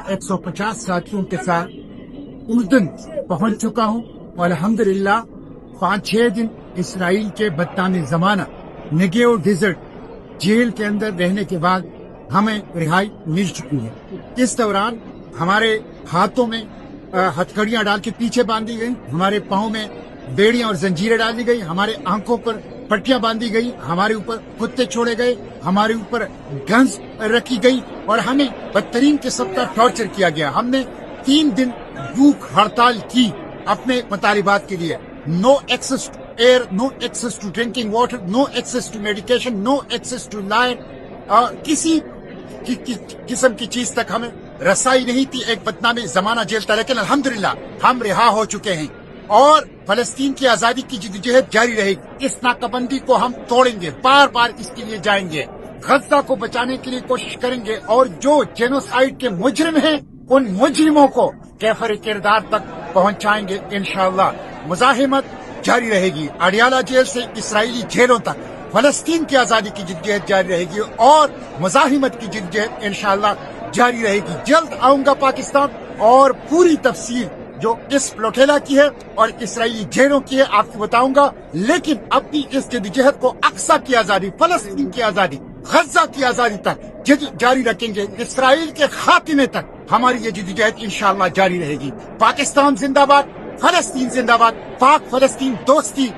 150 साथियों के साथ उर्दन पहुंच चुका हूं और अल्हम्दुलिल्लाह 5-6 दिन इसराइल के बदनामी जमाना नेगेव डेजर्ट जेल के अंदर रहने के बाद हमें रिहाई मिल चुकी है। इस दौरान हमारे हाथों में हथकड़ियां डाल के पीछे बांधी गई, हमारे पाँव में बेड़ियां और जंजीरें डाली गई, हमारे आंखों पर पट्टियां बांधी गई, हमारे ऊपर कुत्ते छोड़े गए, हमारे ऊपर गन्स रखी गई और हमें बदतरीन किस्म का टॉर्चर किया गया। हमने 3 दिन भूख हड़ताल की अपने मुतालिबात के लिए। No access to air, no access to drinking water, no access to medication, no access to light, किसी किस्म की चीज तक हमें रसाई नहीं थी। एक बदनामी जमाना जेल था, लेकिन अल्हम्दुलिल्लाह हम रिहा हो चुके हैं और फलस्तीन की आजादी की जिद्दोजहद जारी रहेगी। इस नाकाबंदी को हम तोड़ेंगे, बार बार इसके लिए जाएंगे, गजा को बचाने के लिए कोशिश करेंगे और जो जेनोसाइड के मुजरिम हैं उन मुजरिमों को कैफर किरदार तक पहुंचाएंगे इंशाअल्लाह। मुजाहिमत जारी रहेगी, अडियाला जेल से इसराइली जेलों तक फलस्तीन की आजादी की जिद्दोजहद जारी रहेगी और मुजाहिमत की जिद्दोजहद इंशाअल्लाह जारी रहेगी। जल्द आऊंगा पाकिस्तान और पूरी तफसील जो इस प्लोटेला की है और इसराइली जेलों की है आपको बताऊंगा। लेकिन अपनी इस जद्दोजहद को अक्सा की आजादी, फलस्तीन की आजादी, गजा की आजादी तक जारी रखेंगे। इसराइल के खात्मे तक हमारी ये जद्दोजहद इंशाअल्लाह जारी रहेगी। पाकिस्तान जिंदाबाद, फलस्तीन जिंदाबाद, पाक फलस्तीन दोस्ती